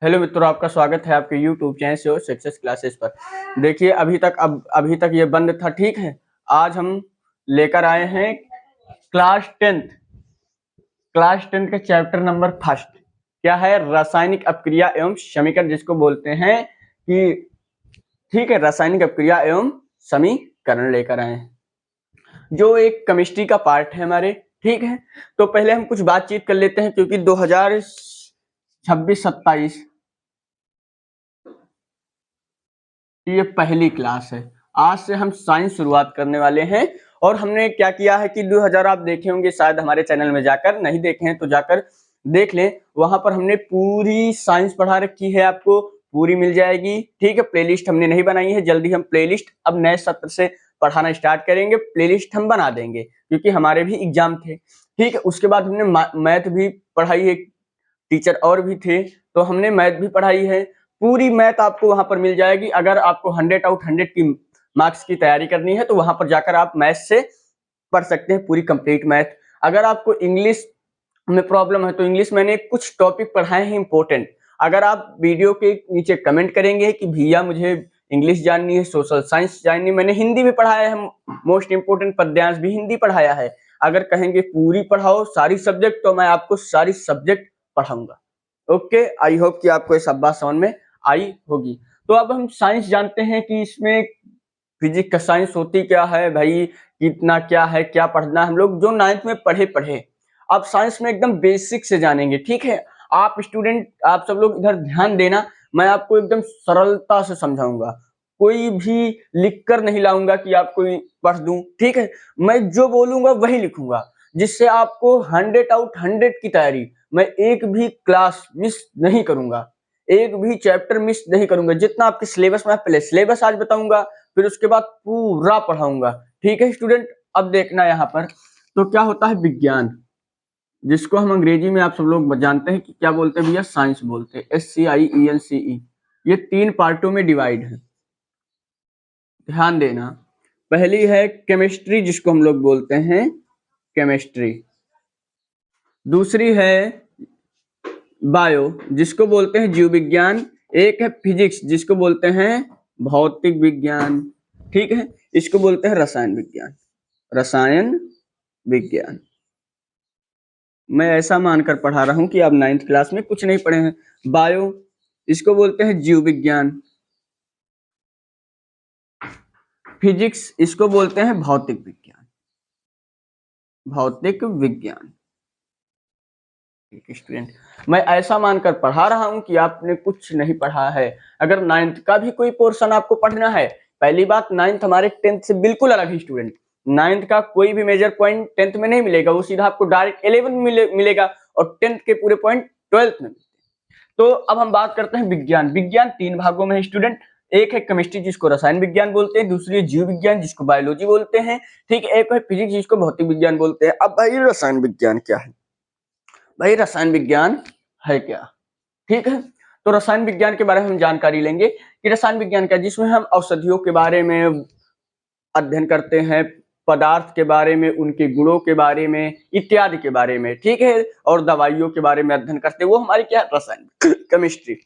Hello मित्रों, आपका स्वागत है आपके यूट्यूब चैनल से और सक्सेस क्लासेस पर। देखिए अभी तक ये बंद था, ठीक है। आज हम लेकर आए हैं क्लास टेंथ के चैप्टर नंबर फर्स्ट। क्या है? रासायनिक अपक्रिया एवं समीकरण, जिसको बोलते हैं कि ठीक है, रासायनिक अपक्रिया एवं समीकरण लेकर आए हैं, जो एक केमिस्ट्री का पार्ट है हमारे। ठीक है, तो पहले हम कुछ बातचीत कर लेते हैं, क्योंकि 2026-27 ये पहली क्लास है। आज से हम साइंस शुरुआत करने वाले हैं। और हमने क्या किया है कि 2000 आप देखे होंगे शायद हमारे चैनल में जाकर, नहीं देखे हैं तो जाकर देख लें। वहां पर हमने पूरी साइंस पढ़ा रखी है, आपको पूरी मिल जाएगी। ठीक है, प्लेलिस्ट हमने नहीं बनाई है, जल्दी हम प्लेलिस्ट अब नए सत्र से पढ़ाना स्टार्ट करेंगे। प्लेलिस्ट हम बना देंगे, क्योंकि हमारे भी एग्जाम थे। ठीक है, उसके बाद हमने मैथ भी पढ़ाई है, टीचर और भी थे तो हमने मैथ भी पढ़ाई है। पूरी मैथ आपको वहां पर मिल जाएगी। अगर आपको 100 आउट 100 की मार्क्स की तैयारी करनी है तो वहां पर जाकर आप मैथ से पढ़ सकते हैं, पूरी कंप्लीट मैथ। अगर आपको इंग्लिश में प्रॉब्लम है तो इंग्लिश मैंने कुछ टॉपिक पढ़ाए हैं इंपॉर्टेंट। अगर आप वीडियो के नीचे कमेंट करेंगे कि भैया मुझे इंग्लिश जाननी है, सोशल साइंस जाननी है, मैंने हिंदी भी पढ़ाया है, मोस्ट इंपोर्टेंट पद्यांश भी हिंदी पढ़ाया है। अगर कहेंगे पूरी पढ़ाओ सारी सब्जेक्ट, तो मैं आपको सारी सब्जेक्ट पढ़ाऊंगा। ओके, आई होप कि आपको ये सब बात समझ में आई होगी। तो अब हम साइंस जानते हैं कि इसमें फिजिक्स का साइंस होती क्या है भाई, कितना क्या है, क्या पढ़ना है। हम लोग जो 9th में पढ़े अब साइंस में एकदम बेसिक से जानेंगे। ठीक है, आप स्टूडेंट, आप सब लोग इधर ध्यान देना। मैं आपको एकदम सरलता से समझाऊंगा, कोई भी लिख कर नहीं लाऊंगा कि आपको पढ़ दूं। ठीक है, मैं जो बोलूंगा वही लिखूंगा, जिससे आपको 100 आउट 100 की तैयारी। मैं एक भी क्लास मिस नहीं करूंगा, एक भी चैप्टर मिस नहीं करूंगा। जितना आपके सिलेबस में, पहले सिलेबस आज बताऊंगा, फिर उसके बाद पूरा पढ़ाऊंगा। ठीक है स्टूडेंट, अब देखना यहाँ पर तो क्या होता है विज्ञान, जिसको हम अंग्रेजी में आप सब लोग जानते हैं कि क्या बोलते हैं भैया, साइंस बोलते हैं, SCIENCE। ये 3 पार्टों में डिवाइड है, ध्यान देना। पहली है केमिस्ट्री, जिसको हम लोग बोलते हैं केमिस्ट्री। दूसरी है बायो, जिसको बोलते हैं जीव विज्ञान। एक है फिजिक्स, जिसको बोलते हैं भौतिक विज्ञान। ठीक है, इसको बोलते हैं रसायन विज्ञान। रसायन विज्ञान मैं ऐसा मानकर पढ़ा रहा हूं कि आप 9th क्लास में कुछ नहीं पढ़े हैं। बायो, इसको बोलते हैं जीव विज्ञान। फिजिक्स, इसको बोलते हैं भौतिक विज्ञान। भौतिक विज्ञान। स्टूडेंट, मैं ऐसा मानकर पढ़ा रहा हूं कि आपने कुछ नहीं पढ़ा है। अगर 9th का भी कोई पोर्शन आपको पढ़ना है, पहली बात 9th हमारे 10th से बिल्कुल अलग है स्टूडेंट। 9th का कोई भी मेजर पॉइंट 10th में नहीं मिलेगा, वो सीधा आपको डायरेक्ट 11 में मिलेगा, और 10th के पूरे पॉइंट 12th में। तो अब हम बात करते हैं विज्ञान। विज्ञान 3 भागों में है स्टूडेंट। एक है केमिस्ट्री, जिसको रसायन विज्ञान बोलते हैं। दूसरी है जीव विज्ञान, जिसको बायोलॉजी बोलते हैं। ठीक है, एक है फिजिक्स, जिसको भौतिक विज्ञान बोलते हैं। अब भाई रसायन विज्ञान क्या है? भाई रसायन विज्ञान है क्या? ठीक है, तो रसायन विज्ञान के बारे में हम जानकारी लेंगे कि रसायन विज्ञान क्या, जिसमें हम औषधियों के बारे में अध्ययन करते हैं, पदार्थ के बारे में, उनके गुणों के बारे में, इत्यादि के बारे में। ठीक है, और दवाइयों के बारे में अध्ययन करते हैं, वो हमारी क्या है, रसायन केमिस्ट्री।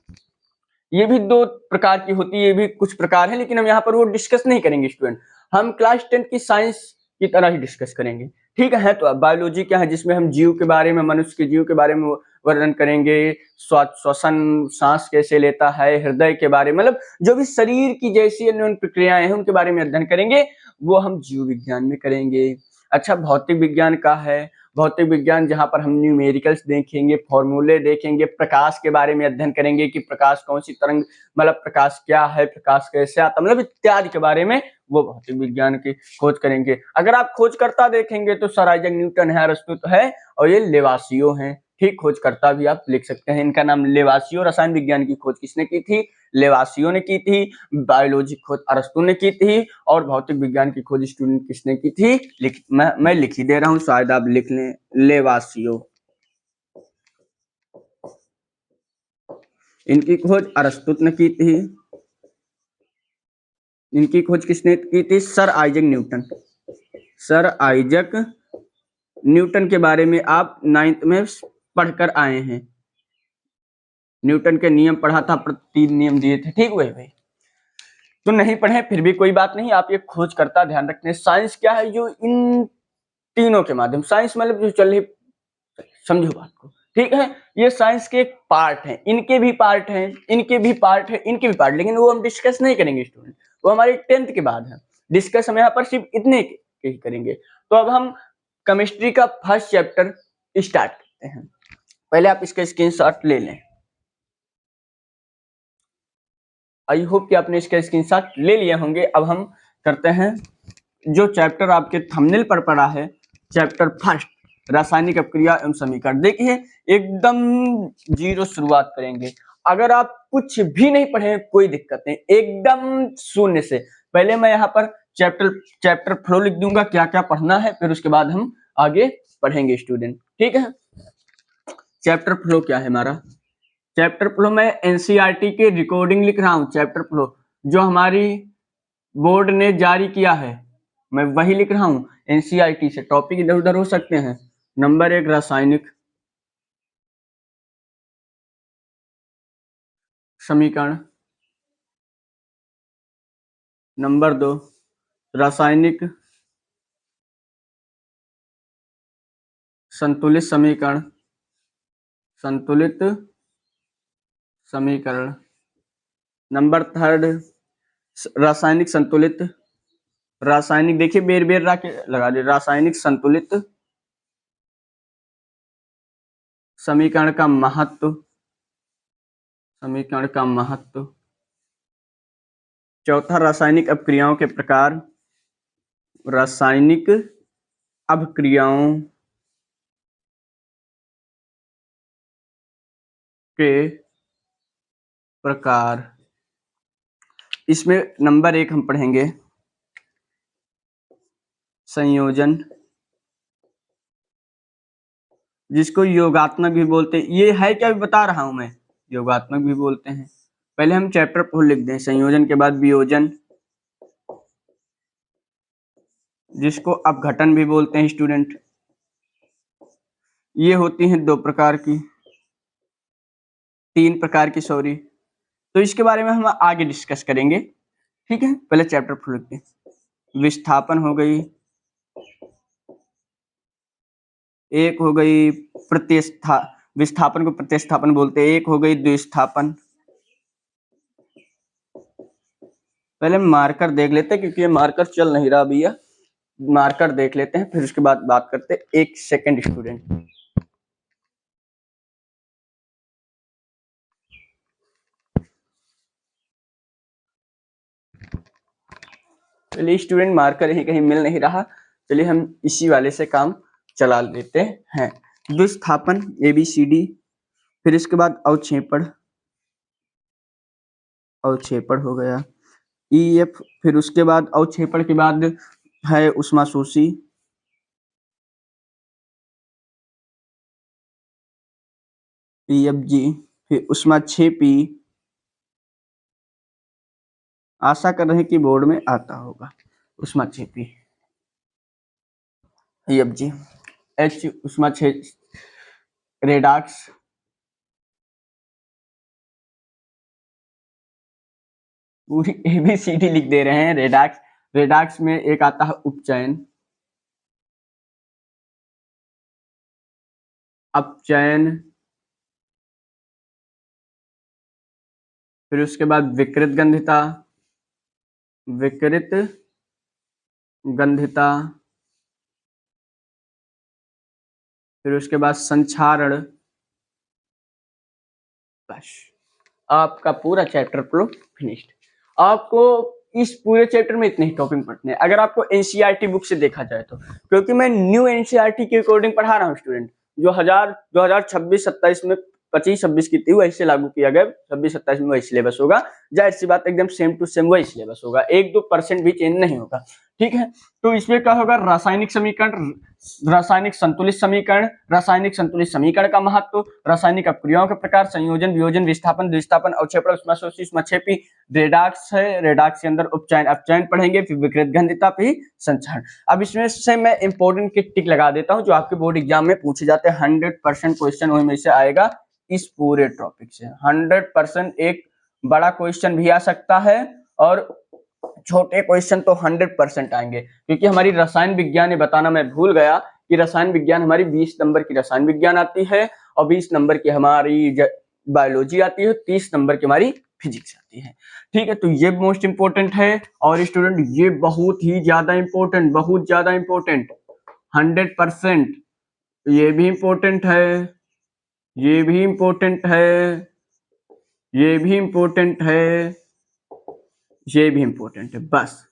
ये भी 2 प्रकार की होती है, ये भी कुछ प्रकार है, लेकिन हम यहाँ पर वो डिस्कस नहीं करेंगे स्टूडेंट। हम क्लास 10 की साइंस की तरह ही डिस्कस करेंगे। ठीक है, तो बायोलॉजी क्या है, जिसमें हम जीव के बारे में, मनुष्य के जीव के बारे में वर्णन करेंगे। श्वसन, सांस कैसे लेता है, हृदय के बारे में, मतलब जो भी शरीर की जैसी अन्य प्रक्रियाएं हैं उनके बारे में अध्ययन करेंगे, वो हम जीव विज्ञान में करेंगे। अच्छा, भौतिक विज्ञान का है, भौतिक विज्ञान जहां पर हम न्यूमेरिकल्स देखेंगे, फॉर्मूले देखेंगे, प्रकाश के बारे में अध्ययन करेंगे कि प्रकाश कौन सी तरंग, मतलब प्रकाश क्या है, प्रकाश कैसे आता, मतलब इत्यादि के बारे में वो भौतिक विज्ञान की खोज करेंगे। अगर आप खोजकर्ता देखेंगे तो सर आइजैक न्यूटन है, अरस्तु है, और ये लेवासियो हैं। ठीक, खोजकर्ता भी आप लिख सकते हैं, इनका नाम लेवासियो। रसायन विज्ञान की खोज किसने की थी? लेवासियो ने की थी। बायोलॉजी खोज अरस्तु ने की थी, और भौतिक विज्ञान की खोज स्टूडेंट किसने की थी? मैं लिख ही दे रहा हूं, शायद आप लिख लें, लेवासियो। इनकी खोज अरस्तु ने की थी। इनकी खोज किसने की थी? Sir Isaac Newton. Sir Isaac Newton के बारे में आप 9th में पढ़कर आए हैं। न्यूटन के नियम पढ़ा था, 3 नियम दिए थे, ठीक हुए भाई। तो नहीं पढ़े फिर भी कोई बात नहीं, आप ये खोज करता ध्यान रखते हैं। साइंस क्या है, जो इन तीनों के माध्यम, साइंस मतलब जो चल रही, समझो बात को, ठीक है। ये साइंस के एक पार्ट है, इनके भी पार्ट हैं, इनके भी पार्ट है, इनके भी पार्ट, लेकिन वो हम डिस्कस नहीं करेंगे स्टूडेंट, वो हमारे 10th के बाद है। डिस्कस हम यहाँ पर सिर्फ इतने के ही करेंगे। तो अब हम केमिस्ट्री का फर्स्ट चैप्टर स्टार्ट करते हैं। पहले आप इसका स्क्रीनशॉट ले लें। आई होप कि आपने इसका स्क्रीनशॉट ले लिए होंगे। अब हम करते हैं जो चैप्टर आपके थंबनेल पर पड़ा है, चैप्टर फर्स्ट, रासायनिक अपक्रिया एवं समीकरण। देखिए एकदम जीरो शुरुआत करेंगे। अगर आप कुछ भी नहीं पढ़े कोई दिक्कत नहीं, एकदम शून्य से। पहले मैं यहाँ पर चैप्टर फ्लो लिख दूंगा, क्या क्या पढ़ना है, फिर उसके बाद हम आगे पढ़ेंगे स्टूडेंट, ठीक है। चैप्टर फ्लो क्या है हमारा, चैप्टर फ्लो में एनसीईआरटी के रिकॉर्डिंग लिख रहा हूँ। चैप्टर फ्लो जो हमारी बोर्ड ने जारी किया है, मैं वही लिख रहा हूँ। एनसीईआरटी से टॉपिक इधर उधर हो सकते हैं। नंबर 1 रासायनिक समीकरण, नंबर 2 रासायनिक संतुलित समीकरण, संतुलित समीकरण। नंबर 3 रासायनिक संतुलित, रासायनिक देखिए बेर बेर लगा दे, रासायनिक संतुलित समीकरण का महत्व, समीकरण का महत्व। चौथा रासायनिक अपक्रियाओं के प्रकार, रासायनिक अपक्रियाओं के प्रकार। इसमें नंबर 1 हम पढ़ेंगे संयोजन, जिसको योगात्मक भी बोलते हैं। ये है क्या भी बता रहा हूं मैं, योगात्मक भी बोलते हैं। पहले हम चैप्टर को लिख दें, संयोजन के बाद वियोजन, जिसको अपघटन भी बोलते हैं स्टूडेंट। ये होती हैं 2 प्रकार की, 3 प्रकार की, सॉरी। तो इसके बारे में हम आगे डिस्कस करेंगे, ठीक है। पहले चैप्टर को लिखते हैं। विस्थापन हो गई, एक हो गई विस्थापन को प्रतिस्थापन बोलते हैं। एक हो गई द्विस्थापन। पहले मार्कर देख लेते हैं, क्योंकि ये मार्कर चल नहीं रहा भैया। मार्कर देख लेते हैं, फिर उसके बाद बात करते हैं। 1 सेकंड स्टूडेंट। चलिए स्टूडेंट, मार्कर ही कहीं मिल नहीं रहा, चलिए हम इसी वाले से काम चला लेते हैं। विस्थापन ABCD, फिर इसके बाद अवक्षेपण, अवक्षेपण हो गया EF, फिर उसके बाद अवक्षेपण के बाद है ऊष्माशोषी, PFG, फिर ऊष्माक्षेपी। आशा कर रहे हैं कि बोर्ड में आता होगा। ऊष्माक्षेपी EFG, H ऊष्माक्षेप, रेडॉक्स, पूरी ABCD लिख दे रहे हैं। रेडॉक्स, रेडॉक्स में एक आता है उपचयन, अपचयन, फिर उसके बाद विकृत गंधिता, विकृत गंधिता, फिर उसके बाद संक्षारण। बस आपका पूरा चैप्टर फ्लो फिनिश्ड। आपको इस पूरे चैप्टर में इतने ही टॉपिक पढ़ने हैं, अगर आपको एनसीईआरटी बुक से देखा जाए तो, क्योंकि मैं न्यू एनसीईआरटी के अकॉर्डिंग पढ़ा रहा हूँ स्टूडेंट। जो 2026-27 में 25-26 की थी वही से लागू किया गया, 26-27 में वही सिलेबस होगा। जाहिर सी बात एकदम सेम टू सेम वही सिलेबस होगा, 1-2% भी चेंज नहीं होगा, ठीक है। तो इसमें क्या होगा, रासायनिक समीकरण, रासायनिक संतुलित समीकरण, रासायनिक संतुलित समीकरण का महत्व, रासायनिक अपक्रियाओं के प्रकार, संयोजन, वियोजन, विस्थापन, द्विस्थापन, अवक्षेपण, ऊष्माशोषी, ऊष्माक्षेपी, रेडॉक्स है, रेडॉक्स के अंदर उपचयन, अपचयन पढ़ेंगे, फिर विकृत गंधिता, फिर संक्षारण। अब इसमें से मैं इंपॉर्टेंट के टिक लगा देता हूं जो आपके बोर्ड एग्जाम में पूछे जाते हैं। 100% क्वेश्चन वही में से आएगा, इस पूरे टॉपिक से 100% एक बड़ा क्वेश्चन भी आ सकता है और छोटे क्वेश्चन तो 100% आएंगे, क्योंकि हमारी रसायन विज्ञान, ये बताना मैं भूल गया कि रसायन विज्ञान हमारी 20 नंबर की रसायन विज्ञान आती है और 20 नंबर की हमारी बायोलॉजी आती है, 30 नंबर की हमारी फिजिक्स आती है। ठीक है, तो ये मोस्ट इंपोर्टेंट है। और स्टूडेंट ये बहुत ही ज्यादा इंपॉर्टेंट, बहुत ज्यादा इंपॉर्टेंट, 100%। ये भी इंपॉर्टेंट है, ये भी इंपॉर्टेंट है, ये भी इंपॉर्टेंट है, ये भी इंपॉर्टेंट है। बस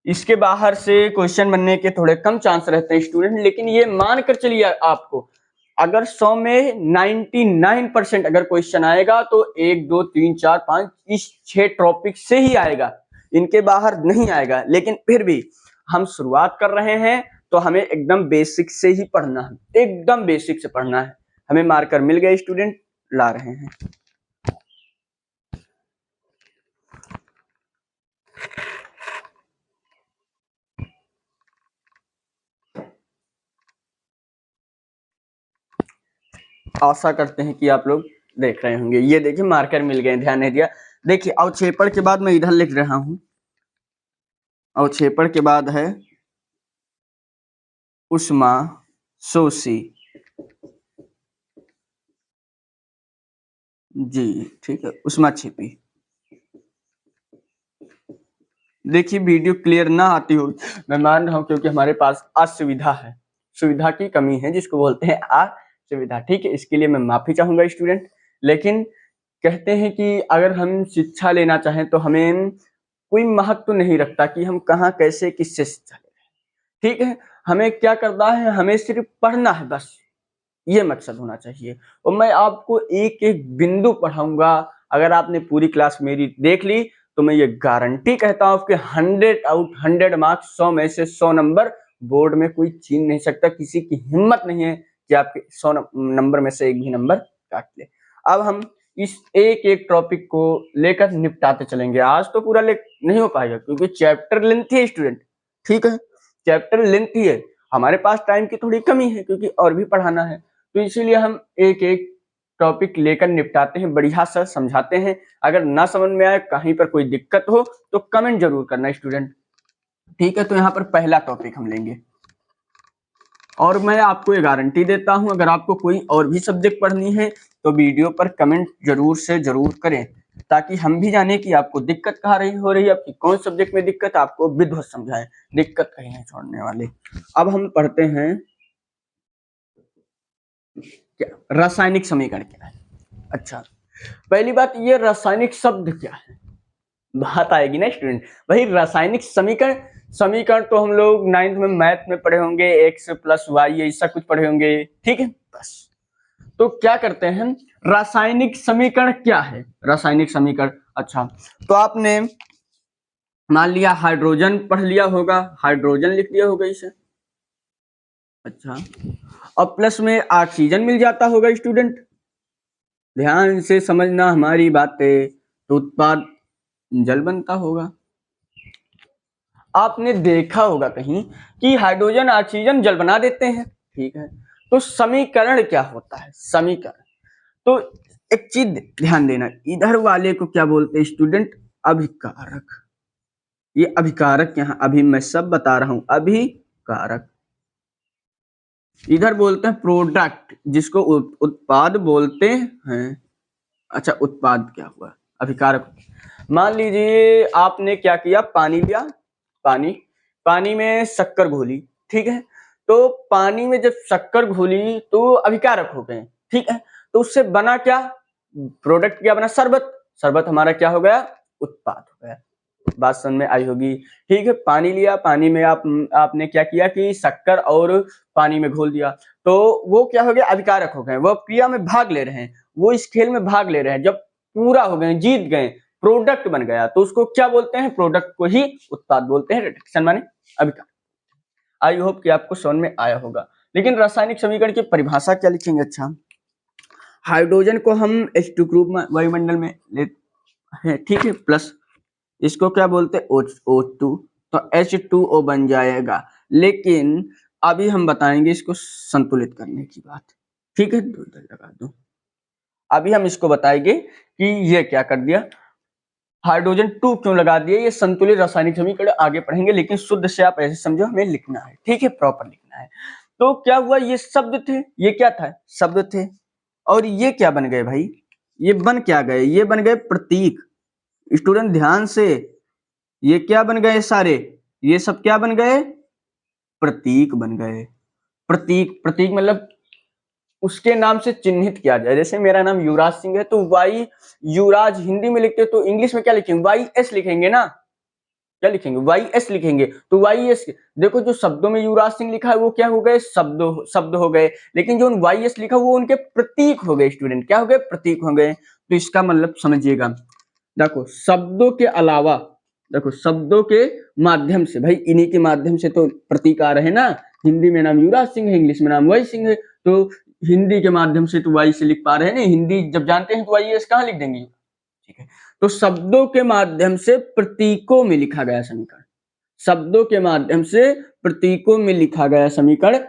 इसके बाहर से क्वेश्चन बनने के थोड़े कम चांस रहते हैं स्टूडेंट, लेकिन ये मान कर चलिए आपको अगर 100 में 99% अगर क्वेश्चन आएगा तो 1 2 3 4 5 इस 6 टॉपिक से ही आएगा, इनके बाहर नहीं आएगा। लेकिन फिर भी हम शुरुआत कर रहे हैं तो हमें एकदम बेसिक से ही पढ़ना है, एकदम बेसिक से पढ़ना है। हमें मार्कर मिल गए स्टूडेंट, ला रहे हैं। आशा करते हैं कि आप लोग देख रहे होंगे। ये देखिए मार्कर मिल गए, ध्यान नहीं दिया। देखिए अवक्षेपण के बाद मैं इधर लिख रहा हूं, अवक्षेपण के बाद है उष्मा शोषी। जी ठीक है, उष्मा छिपी। देखिए वीडियो क्लियर ना आती हो मैं मान रहा हूं, क्योंकि हमारे पास असुविधा है, सुविधा की कमी है जिसको बोलते हैं असुविधा। ठीक है, इसके लिए मैं माफी चाहूंगा स्टूडेंट। लेकिन कहते हैं कि अगर हम शिक्षा लेना चाहें तो हमें कोई महत्व नहीं रखता कि हम कहाँ कैसे किससे शिक्षा ले रहे हैं। ठीक है, हमें क्या करना है, हमें सिर्फ पढ़ना है, बस ये मकसद होना चाहिए। और मैं आपको एक एक बिंदु पढ़ाऊंगा। अगर आपने पूरी क्लास मेरी देख ली तो मैं ये गारंटी कहता हूं कि 100 आउट 100 मार्क्स, 100 में से 100 नंबर बोर्ड में कोई छीन नहीं सकता। किसी की हिम्मत नहीं है कि आपके 100 नंबर में से एक भी नंबर काट ले। अब हम इस एक एक टॉपिक को लेकर निपटाते चलेंगे। आज तो पूरा नहीं हो पाएगा क्योंकि चैप्टर लेंथी है स्टूडेंट। ठीक है, चैप्टर लेंथी है, हमारे पास टाइम की थोड़ी कमी है क्योंकि और भी पढ़ाना है। तो इसीलिए हम एक एक टॉपिक लेकर निपटाते हैं, बढ़िया सा समझाते हैं। अगर ना समझ में आए, कहीं पर कोई दिक्कत हो तो कमेंट जरूर करना स्टूडेंट। ठीक है, तो यहाँ पर पहला टॉपिक हम लेंगे और मैं आपको ये गारंटी देता हूं अगर आपको कोई और भी सब्जेक्ट पढ़नी है तो वीडियो पर कमेंट जरूर से जरूर करें, ताकि हम भी जाने कि आपको दिक्कत कहाँ हो रही है, आपकी कौन सब्जेक्ट में दिक्कत, आपको विधिवत समझाए, दिक्कत कहीं नहीं छोड़ने वाले। अब हम पढ़ते हैं क्या रासायनिक समीकरण क्या है। अच्छा, पहली बात ये रासायनिक शब्द क्या है, बात आएगी ना स्टूडेंट। वही रासायनिक समीकरण, समीकरण तो हम लोग 9th में मैथ में पढ़े होंगे, x प्लस वाई ऐसा कुछ पढ़े होंगे। ठीक है, बस तो क्या करते हैं, रासायनिक समीकरण क्या है, रासायनिक समीकरण। अच्छा, तो आपने मान लिया हाइड्रोजन पढ़ लिया होगा, हाइड्रोजन लिख लिया होगा इसे। अच्छा, और प्लस में ऑक्सीजन मिल जाता होगा स्टूडेंट, ध्यान से समझना हमारी बातें। तो उत्पाद जल बनता होगा। आपने देखा होगा कहीं कि हाइड्रोजन ऑक्सीजन जल बना देते हैं। ठीक है, तो समीकरण क्या होता है, समीकरण। तो एक चीज ध्यान देना, इधर वाले को क्या बोलते हैं स्टूडेंट, अभिकारक। ये अभिकारक, यहाँ अभी मैं सब बता रहा हूं, अभिकारक। इधर बोलते हैं प्रोडक्ट, जिसको उत्पाद बोलते हैं। अच्छा, उत्पाद क्या हुआ, अभिकारक। मान लीजिए आपने क्या किया, पानी लिया, पानी में शक्कर घोली। ठीक है, तो पानी में जब शक्कर घोली तो अभिकारक हो गए। ठीक है, तो उससे बना क्या, प्रोडक्ट क्या बना, शरबत। शरबत हमारा क्या हो गया, उत्पाद हो गया। बात समझ में आई होगी। ठीक है, पानी लिया, पानी में आपने क्या किया कि शक्कर और पानी में घोल दिया, तो वो क्या हो गया, अभिकारक हो गए। वो क्रिया में भाग ले रहे हैं, वो इस खेल में भाग ले रहे हैं। जब पूरा हो गए, जीत गए, प्रोडक्ट बन गया, तो उसको क्या बोलते हैं, प्रोडक्ट को ही उत्पाद बोलते हैं। रिडक्शन माने अभिकारक। आई होप कि आपको समझ में आया होगा। लेकिन रासायनिक समीकरण की परिभाषा क्या लिखेंगे। अच्छा, हाइड्रोजन को हम H2 ग्रुप में वायुमंडल में लेते हैं। ठीक है, प्लस इसको क्या बोलते हैं, O2, तो H2O बन जाएगा। लेकिन अभी हम बताएंगे इसको संतुलित करने की बात। ठीक है, 2 इधर लगा दो। अभी हम इसको बताएंगे कि ये क्या कर दिया, हाइड्रोजन 2 क्यों लगा दिया, ये संतुलित रासायनिक समीकरण आगे पढ़ेंगे, लेकिन शुद्ध से आप ऐसे समझो हमें लिखना है, ठीक है, प्रॉपर लिखना है। तो क्या हुआ, ये शब्द थे, ये क्या था, शब्द थे, और ये क्या बन गए भाई, ये बन क्या गए, ये बन गए प्रतीक। स्टूडेंट ध्यान से, ये क्या बन गए सारे, ये सब क्या बन गए, प्रतीक बन गए। प्रतीक, प्रतीक मतलब उसके नाम से चिन्हित किया जाए। जैसे मेरा नाम युवराज सिंह है तो वाई युवराज हिंदी में लिखते तो इंग्लिश में क्या लिखेंगे, वाई एस लिखेंगे ना, क्या लिखेंगे, वाई एस लिखेंगे। तो वाई एस, देखो जो शब्दों में युवराज सिंह लिखा है वो क्या हो गए, शब्द हो गए, लेकिन जो वाई एस लिखा वो उनके प्रतीक हो गए। स्टूडेंट क्या हो गए, प्रतीक हो गए। तो इसका मतलब समझिएगा, देखो शब्दों के अलावा, देखो शब्दों के माध्यम से, भाई इन्हीं के माध्यम से तो प्रतीक आ रहे हैं ना। हिंदी में नाम युवराज सिंह है, इंग्लिश में नाम वाई सिंह है, तो हिंदी के माध्यम से तो वाई से लिख पा रहे हैं ना, हिंदी जब जानते हैं तो वाई एस कहाँ लिख देंगे, ठीक है। तो शब्दों के माध्यम से प्रतीकों में लिखा गया समीकरण, शब्दों के माध्यम से प्रतीकों में लिखा गया समीकरण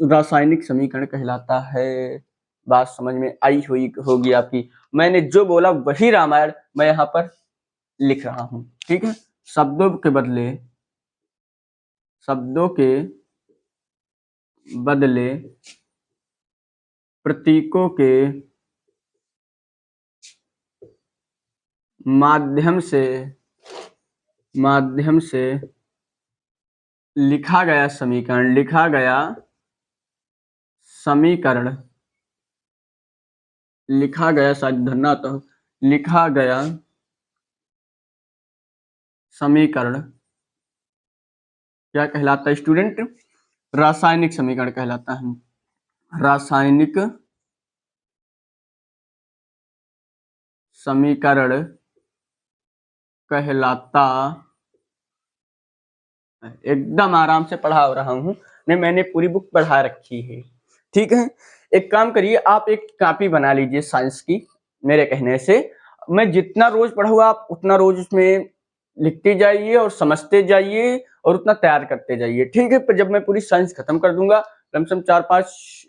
रासायनिक समीकरण कहलाता है। बात समझ में आई हुई होगी आपकी। मैंने जो बोला वही रामायण मैं यहाँ पर लिख रहा हूं, ठीक है। शब्दों के बदले, शब्दों के बदले प्रतीकों के माध्यम से लिखा गया समीकरण, लिखा गया शायद धरना तो लिखा गया समीकरण क्या कहलाता है स्टूडेंट, रासायनिक समीकरण कहलाता है। रासायनिक समीकरण कहलाता, एकदम आराम से पढ़ा रहा हूं, नहीं मैंने पूरी बुक पढ़ा रखी है, ठीक है। एक काम करिए, आप एक कॉपी बना लीजिए साइंस की, मेरे कहने से मैं जितना रोज पढ़ूंगा आप उतना रोज उसमें लिखते जाइए और समझते जाइए और उतना तैयार करते जाइए, ठीक है। पर जब मैं पूरी साइंस खत्म कर दूंगा लमसम 4-5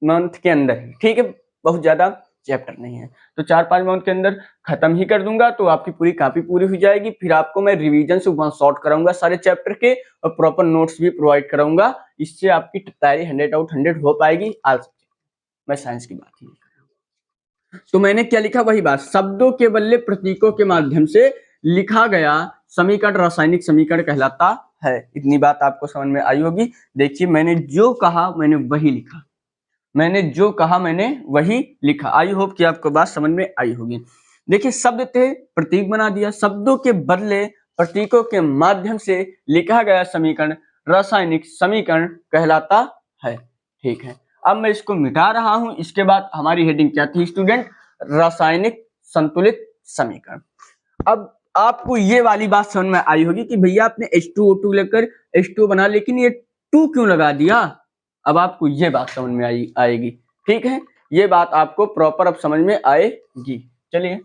मंथ के अंदर, ठीक है, बहुत ज्यादा चैप्टर नहीं है, तो 4-5 मंथ के अंदर खत्म ही कर दूंगा, तो आपकी पूरी कॉपी पूरी हो जाएगी। फिर आपको मैं रिवीजन से वन शॉट कराऊंगा सारे चैप्टर के, और प्रॉपर नोट्स भी प्रोवाइड कराऊंगा। इससे आपकी तैयारी 100 आउट 100 हो पाएगी। आज मैं साइंस की बात ही नहीं कर रहा हूं। तो मैंने क्या लिखा, वही बात, शब्दों के बदले प्रतीकों के माध्यम से लिखा गया समीकरण रासायनिक समीकरण कहलाता है। इतनी बात आपको समझ में आई होगी। देखिए मैंने जो कहा मैंने वही लिखा, मैंने जो कहा मैंने वही लिखा। आई होप कि आपको बात समझ में आई होगी। देखिए शब्द थे, प्रतीक बना दिया, शब्दों के बदले प्रतीकों के माध्यम से लिखा गया समीकरण रासायनिक समीकरण कहलाता है, ठीक है। अब मैं इसको मिटा रहा हूं। इसके बाद हमारी हेडिंग क्या थी स्टूडेंट, रासायनिक संतुलित समीकरण। अब आपको ये वाली बात समझ में आई होगी कि भैया आपने H2O2 लेकर H2O बना, लेकिन ये 2 क्यों लगा दिया। अब आपको ये बात समझ में आएगी, ठीक है, ये बात आपको प्रॉपर अब समझ में आएगी। चलिए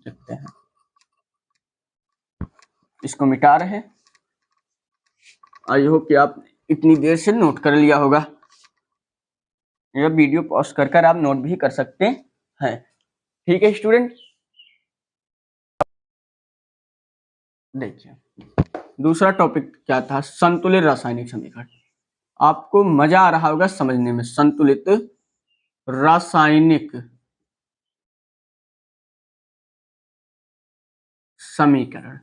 देखते हैं, इसको मिटा रहे हैं। आई होप कि आप इतनी देर से नोट कर लिया होगा, यह वीडियो पॉज कर आप नोट भी कर सकते हैं, ठीक है स्टूडेंट। देखिए दूसरा टॉपिक क्या था, संतुलित रासायनिक समीकरण। आपको मजा आ रहा होगा समझने में, संतुलित रासायनिक समीकरण।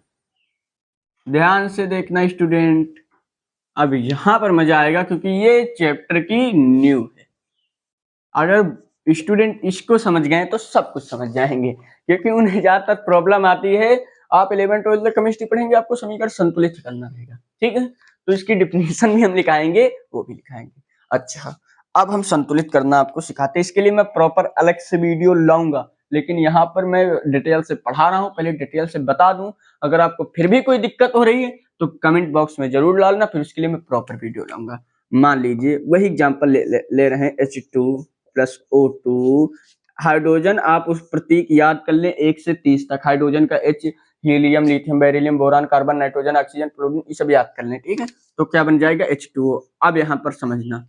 ध्यान से देखना स्टूडेंट, अब यहां पर मजा आएगा क्योंकि ये चैप्टर की न्यू है। अगर स्टूडेंट इसको समझ गए तो सब कुछ समझ जाएंगे, क्योंकि उन्हें ज्यादातर प्रॉब्लम आती है। आप 11th-12th तक केमिस्ट्री पढ़ेंगे, आपको समीकरण संतुलित करना रहेगा, ठीक है। तो इसकी डिफिनेशन भी हम लिखाएंगे, वो भी लिखाएंगे। अच्छा अब हम संतुलित करना आपको सिखाते हैं, इसके लिए मैं प्रॉपर अलग से वीडियो लाऊंगा, लेकिन यहाँ पर मैं डिटेल से पढ़ा रहा हूँ, पहले डिटेल से बता दूं। अगर आपको फिर भी कोई दिक्कत हो रही है तो कमेंट बॉक्स में जरूर डालना, फिर उसके लिए मैं प्रॉपर वीडियो लाऊंगा। मान लीजिए वही एग्जाम्पल ले रहे हैं, H2+O2 हाइड्रोजन। आप उस प्रतीक याद कर लें 1 से 30 तक। हाइड्रोजन का H, helium, lithium, beryllium, boron, carbon, nitrogen, oxygen, fluorine, ये सब याद कर लें, ठीक है। तो क्या बन जाएगा H2O। अब यहाँ पर समझना,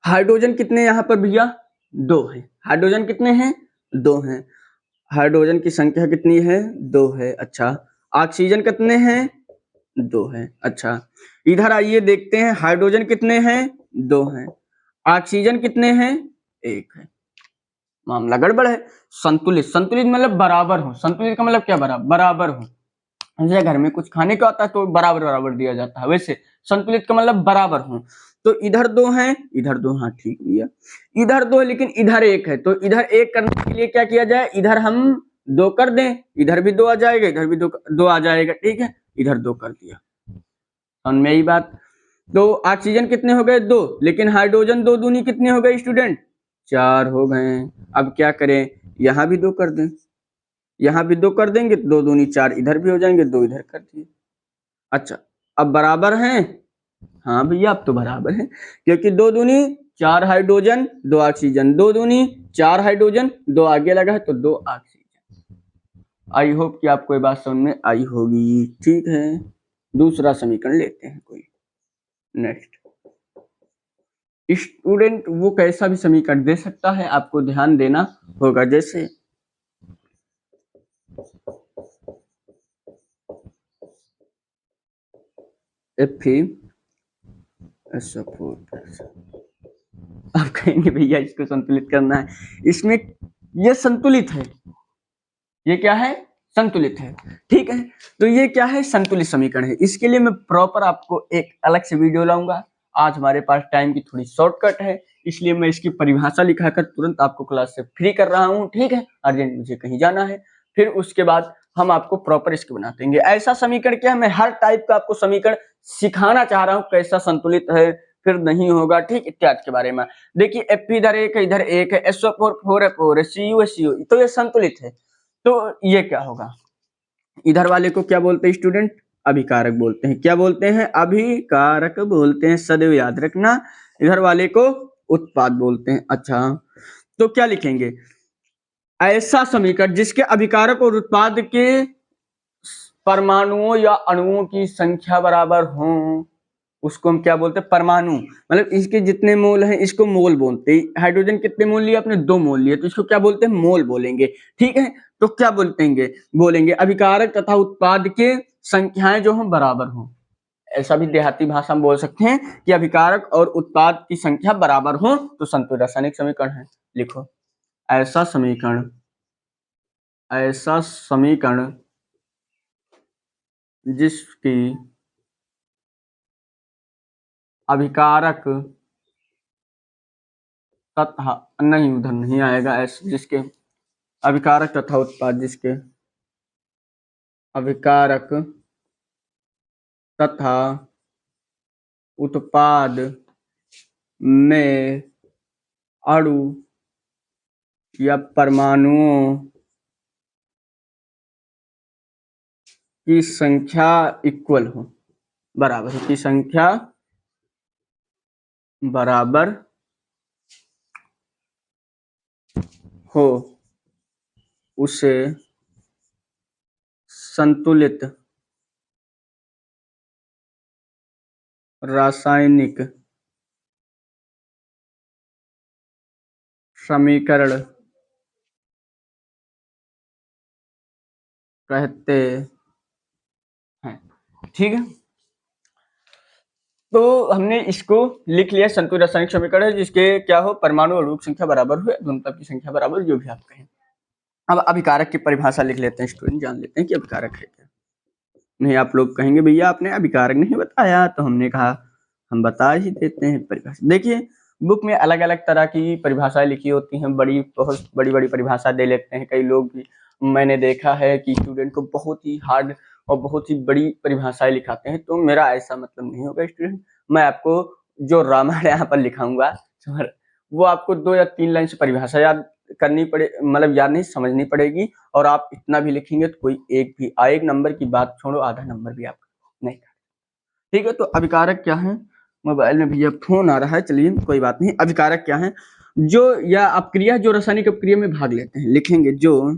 हाइड्रोजन कितने यहाँ पर भैया? 2 है। हाइड्रोजन कितने हैं? 2 हैं। हाइड्रोजन की संख्या कितनी है? 2 है। अच्छा, ऑक्सीजन कितने हैं? 2 है। अच्छा, इधर आइए देखते हैं हाइड्रोजन कितने हैं? 2 हैं। ऑक्सीजन कितने हैं? 1 है। मामला गड़बड़ है। संतुलित, संतुलित मतलब बराबर हो। संतुलित का मतलब क्या? बराबर हो। जैसे घर में कुछ खाने का होता है तो बराबर बराबर दिया जाता है, वैसे संतुलित का मतलब बराबर हो। तो इधर 2 हैं, इधर 2, हाँ ठीक भैया। इधर 2 है लेकिन इधर 1 है, तो इधर 1 करने के लिए क्या किया जाए? इधर हम 2 कर दें, इधर भी 2 आ जाएगा, इधर भी 2 आ जाएगा, ठीक है। इधर 2 कर दिया, समझ में आई बात? तो ऑक्सीजन कितने हो गए? 2, लेकिन हाइड्रोजन 2 दूनी कितने हो गए स्टूडेंट? 4 हो गए। अब क्या करें? यहाँ भी 2 कर दें, यहाँ भी 2 कर देंगे तो 2 दूनी 4, इधर भी हो जाएंगे, 2 इधर कर दिए। अच्छा, अब बराबर हैं? हाँ भैया अब तो बराबर है, क्योंकि 2 दूनी 4 हाइड्रोजन 2 ऑक्सीजन, 2 दूनी 4 हाइड्रोजन 2 आगे लगा है तो 2 ऑक्सीजन। आई होप कि आपको ये बात समझ में आई होगी। ठीक है, दूसरा समीकरण लेते हैं कोई। नेक्स्ट स्टूडेंट वो कैसा भी समीकरण दे सकता है, आपको ध्यान देना होगा। जैसे आप कहेंगे भैया इसको संतुलित करना है, इसमें ये संतुलित है, ये क्या है? संतुलित है, ठीक है। तो ये क्या है? संतुलित समीकरण है। इसके लिए मैं प्रॉपर आपको एक अलग से वीडियो लाऊंगा। आज हमारे पास टाइम की थोड़ी शॉर्टकट है, इसलिए मैं इसकी परिभाषा लिखाकर तुरंत आपको क्लास से फ्री कर रहा हूँ, ठीक है। अर्जेंट मुझे कहीं जाना है, फिर उसके बाद हम आपको प्रॉपर इसको बना देंगे। ऐसा समीकरण क्या है, मैं हर टाइप का आपको समीकरण सिखाना चाह रहा हूँ, कैसा संतुलित है, फिर नहीं होगा, ठीक, इत्यादि के बारे में। देखिए F इधर 1 है, इधर 1 है, SO4 4 है, 4 है, CU है, CU, तो ये संतुलित है। तो ये क्या होगा? इधर वाले को क्या बोलते हैं स्टूडेंट? अभिकारक बोलते हैं। क्या बोलते हैं? अभिकारक बोलते हैं, सदैव याद रखना। इधर वाले को उत्पाद बोलते हैं। अच्छा, तो क्या लिखेंगे? ऐसा समीकरण जिसके अभिकारक और उत्पाद के परमाणुओं या अणुओं की संख्या बराबर हो, उसको हम क्या बोलते हैं? परमाणु। मतलब इसके जितने मोल हैं इसको मोल बोलते हैं। हाइड्रोजन कितने मोल लिए आपने? 2 मोल लिए, तो इसको क्या बोलते हैं? मोल बोलेंगे, ठीक है। तो क्या बोलेंगे अभिकारक तथा उत्पाद के संख्याएं जो हम बराबर हो। ऐसा भी देहाती भाषा में बोल सकते हैं कि अभिकारक और उत्पाद की संख्या बराबर हो तो संतुलित रासायनिक समीकरण है। लिखो, ऐसा समीकरण, ऐसा समीकरण जिसकी अभिकारक तथा, नहीं उधर नहीं आएगा, ऐसे जिसके अभिकारक तथा उत्पाद, जिसके अभिकारक तथा उत्पाद में अणु या परमाणुओं की संख्या इक्वल हो, बराबर की संख्या बराबर हो, उसे संतुलित रासायनिक समीकरण कहते हैं, ठीक है। तो हमने इसको लिख लिया, संतुलित रासायनिक समीकरण है जिसके क्या हो, परमाणु अणु की संख्या बराबर हो, धूमता की संख्या बराबर, जो भी आप कहें। अब अभिकारक की परिभाषा लिख लेते हैं स्टूडेंट, जान लेते हैं कि अभिकारक है क्या। नहीं, आप लोग कहेंगे भैया आपने अभिकारक नहीं बताया, तो हमने कहा हम बता ही देते हैं परिभाषा। देखिए बुक में अलग अलग तरह की परिभाषाएं लिखी होती हैं, बहुत बड़ी बड़ी परिभाषा दे लेते हैं कई लोग भी। मैंने देखा है कि स्टूडेंट को बहुत ही हार्ड और बहुत ही बड़ी परिभाषाएं लिखाते हैं, तो मेरा ऐसा मतलब नहीं होगा स्टूडेंट। मैं आपको जो रामायण यहाँ पर लिखाऊंगा वो आपको 2 या 3 लाइन से परिभाषा याद करनी पड़े, मतलब याद नहीं, समझनी पड़ेगी। और आप इतना भी लिखेंगे तो कोई एक भी, एक नंबर की बात छोड़ो, आधा नंबर भी आपका नहीं, ठीक है। तो अभिकारक क्या है? मोबाइल में भैया फोन आ रहा है, चलिए कोई बात नहीं। अभिकारक क्या है? जो या अपक्रिया जो रासायनिक अपक्रिया में भाग लेते हैं, लिखेंगे जो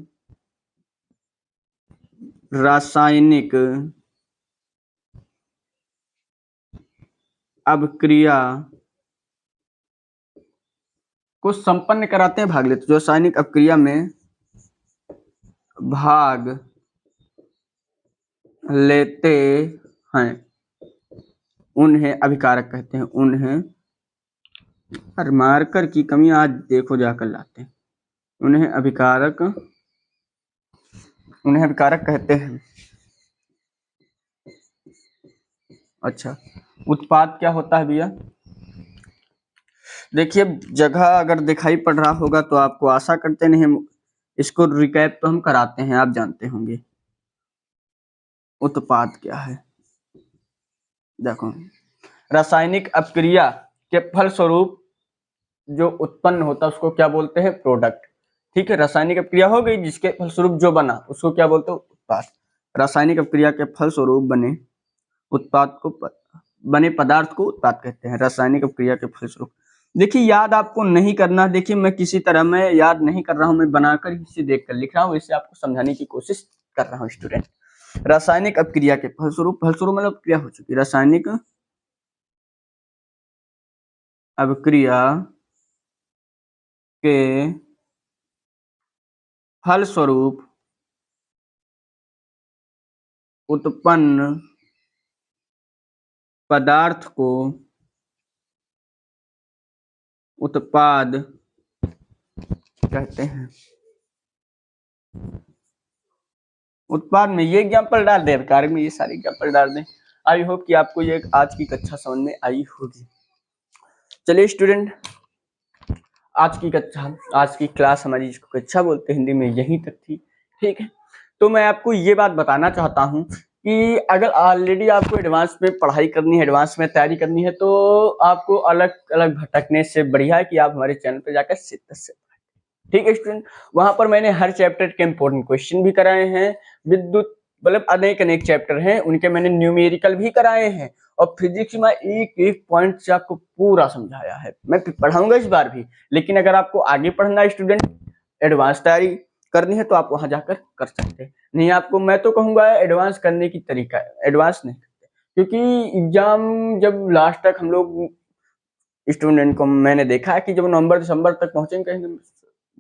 रासायनिक अपक्रिया को संपन्न कराते हैं, भाग लेते, जो रासायनिक अपक्रिया में भाग लेते हैं उन्हें अभिकारक कहते हैं। उन्हें, मार्कर की कमी आज देखो जाकर लाते हैं। उन्हें अभिकारक कहते हैं। अच्छा, उत्पाद क्या होता है भैया? देखिए, जगह अगर दिखाई पड़ रहा होगा तो आपको आशा करते नहीं, हम इसको रिकैप तो हम कराते हैं, आप जानते होंगे। उत्पाद क्या है? देखो, रासायनिक अपक्रिया के फलस्वरूप जो उत्पन्न होता है उसको क्या बोलते हैं? प्रोडक्ट। ठीक है, रासायनिक अपक्रिया हो गई, जिसके फलस्वरूप जो बना उसको क्या बोलते हैं? उत्पाद। रासायनिक अपक्रिया के फलस्वरूप बने उत्पाद को बने पदार्थ को उत्पाद कहते हैं। रासायनिक अपक्रिया के फलस्वरूप, देखिए याद आपको नहीं करना। देखिए मैं किसी तरह मैं याद नहीं कर रहा हूँ, मैं बनाकर इसे देखकर लिख रहा हूँ, इसे आपको समझाने की कोशिश कर रहा हूँ स्टूडेंट। रासायनिक अपक्रिया के फलस्वरूप, फलस्वरूप मतलब क्रिया हो चुकी, रासायनिक अपक्रिया के फलस्वरूप उत्पन्न पदार्थ को उत्पाद कहते हैं। उत्पाद में ये एग्जाम्पल डाल दें, कार्य में ये सारे एग्जाम्पल डाल दें। आई होप कि आपको ये आज की कक्षा समझ में आई होगी। चलिए स्टूडेंट, आज की क्लास हमारी, जिसको कक्षा बोलते हैं हिंदी में, यहीं तक थी। ठीक है, तो मैं आपको ये बात बताना चाहता हूँ कि अगर ऑलरेडी आपको एडवांस में पढ़ाई करनी है, एडवांस में तैयारी करनी है, तो आपको अलग अलग भटकने से बढ़िया है कि आप हमारे चैनल पर जाकर शिद्दत से, ठीक है स्टूडेंट, वहां पर मैंने हर चैप्टर के इंपॉर्टेंट क्वेश्चन भी कराए हैं, विद्युत मतलब अनेक चैप्टर हैं उनके मैंने न्यूमेरिकल भी कराए हैं, और फिजिक्स में एक एक पॉइंट से आपको पूरा समझाया है। मैं पढ़ाऊंगा इस बार भी, लेकिन अगर आपको आगे पढ़ना है स्टूडेंट, एडवांस तैयारी करनी है, तो आप वहां जाकर कर सकते हैं। नहीं आपको, मैं तो कहूंगा एडवांस करने की तरीका है, एडवांस नहीं करते, क्योंकि एग्जाम जब लास्ट तक हम लोग स्टूडेंट को मैंने देखा है कि जब नवंबर दिसंबर तक पहुंचेंगे, कहेंगे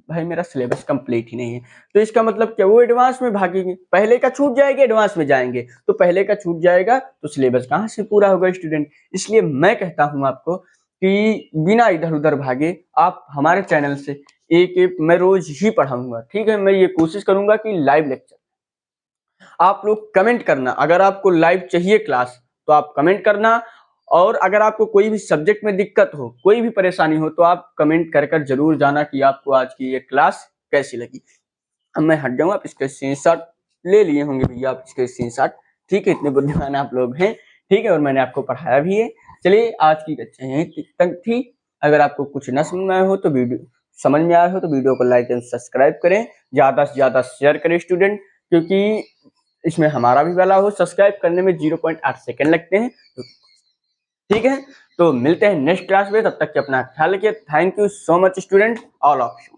भाई मेरा सिलेबस कंप्लीट ही नहीं है, तो इसका मतलब क्या, वो एडवांस में भागेंगे, पहले का छूट जाएगा, एडवांस में जाएंगे तो पहले का छूट जाएगा, तो सिलेबस कहाँ से पूरा होगा स्टूडेंट। इसलिए मैं कहता हूं आपको कि बिना इधर उधर भागे आप हमारे चैनल से एक मैं रोज ही पढ़ाऊंगा। ठीक है, मैं ये कोशिश करूंगा कि लाइव लेक्चर आप लोग कमेंट करना, अगर आपको लाइव चाहिए क्लास तो आप कमेंट करना, और अगर आपको कोई भी सब्जेक्ट में दिक्कत हो, कोई भी परेशानी हो, तो आप कमेंट कर जरूर जाना कि आपको आज की ये क्लास कैसी लगी। अब मैं हट जाऊंगा, आप इसके स्क्रीनशॉट ले लिए होंगे भैया, आप इसके स्क्रीनशॉट, ठीक है, इतने बुद्धिमान आप लोग हैं, ठीक है, और मैंने आपको पढ़ाया भी है। चलिए आज की कक्षा यहीं तक थी। अगर आपको कुछ न समझ में आया हो तो समझ में आया हो तो वीडियो को लाइक एंड सब्सक्राइब करें, ज्यादा से ज्यादा शेयर करें स्टूडेंट, क्योंकि इसमें हमारा भी भला हो। सब्सक्राइब करने में 0.8 सेकंड लगते हैं, ठीक है। तो मिलते हैं नेक्स्ट क्लास में, तब तक के अपना ख्याल रखिए। Thank you so much student, all of you.